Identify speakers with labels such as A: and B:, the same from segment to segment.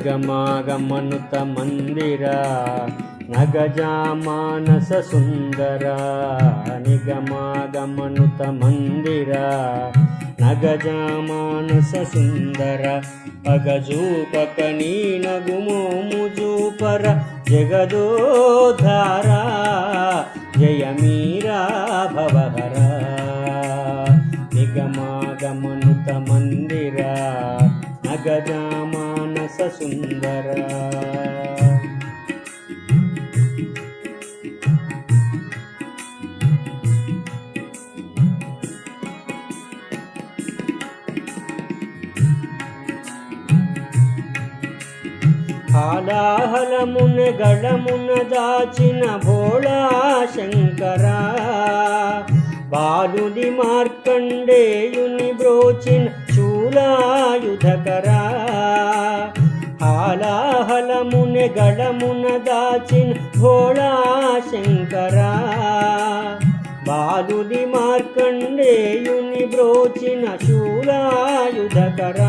A: ನಿಗಮಾಗಮನುತ ಮಂದಿರ ನಗಜಾಮಾನಸ ಸುಂದರ ನಿಗಮಾಗಮನುತ ಮಂದಿರ ನಗಜಾಮಾನಸ ಸುಂದರ ಅಗಜೂಪಕ ನೀನಗುಮೋ ಮುಜೂಪರ ಜಗದೋದ್ಧಾರ ಜಯ ಮೀರಾ ಭವಹರ ನಿಗಮಾಗಮನುತ ಮಂದಿರ ನಗಜಾಮಾನಸ ಸುಂದರ హాలాహలమున దాచిన భోళా శంకర బాలుని మార్కండేయుని బ్రోచిన శూలాయుధకర హాలాహలమున దాచిన భోళా శంకర బాలుని మార్కండేయుని బ్రోచిన శూలాయుధకర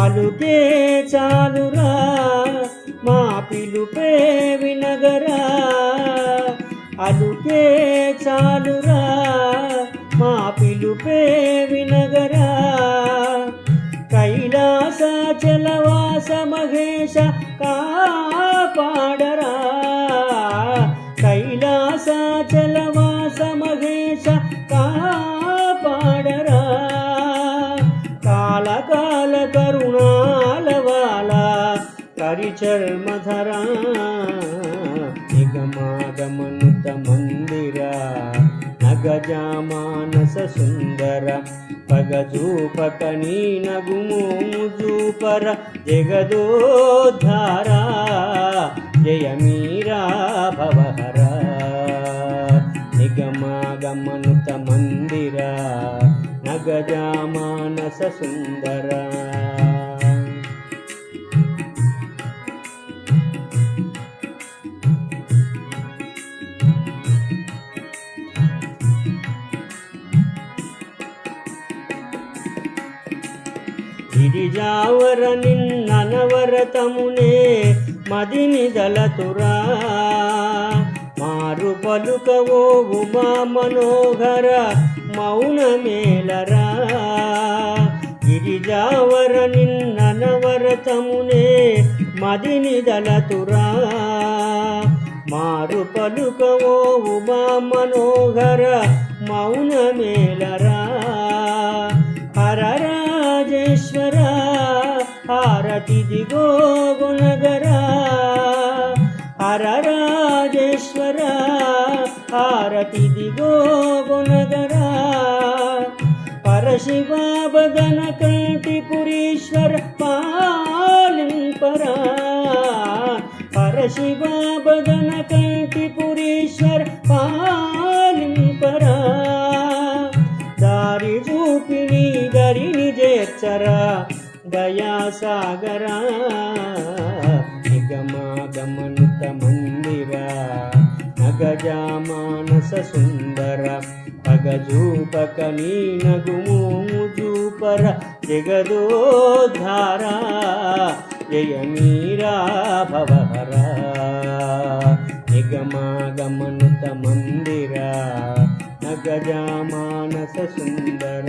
A: అలుకే చాలురా మా పిలుపే వినగరా అలుకే చాలురా మా పిలుపే వినగరా కైలాసచలవాస మహేశ కాపాడరా కైలాసచలవాస మహేశ కాపాడరా కాల కరుణాలవాల కరిచర్మధరా నిగమాగమనుత మందిర నగజామానస సుందర పగజూపక నీనగుమో ముజూపర జగదోద్ధార జయ మీరా భవహర నిగమాగమనుత మందిర నగజామానస సుందర గిరిజావర నిన్ననవరతమునే మదిని దళతురా మారు పలుకవో ఉమా మనోహర మౌనమేలరా గిరిజావర నిన్ననవరతమునే మదిని దళతురా మారు పలుకవో ఉమా మనోహర మౌనమేలరా హర రాజేశ్వర హారతి దిగో గుణగరా హర రాజేశ్వర హారతి దిగో గుణగరా పరశివ బదన కంటిపురీశ్వర పాలింపరా పరశివ బదన కంటిపురీశ్వర పాలింపరా దారి చూపిని దరిని చేర్చరా దయాసాగరా నిగమాగమనుత మందిర నగజామానస సుందర అగజూపక నీనగుమో ముజూపర జగదోద్ధార జయ మీరా భవహర నిగమాగమనుత మందిర నగజామానస సుందర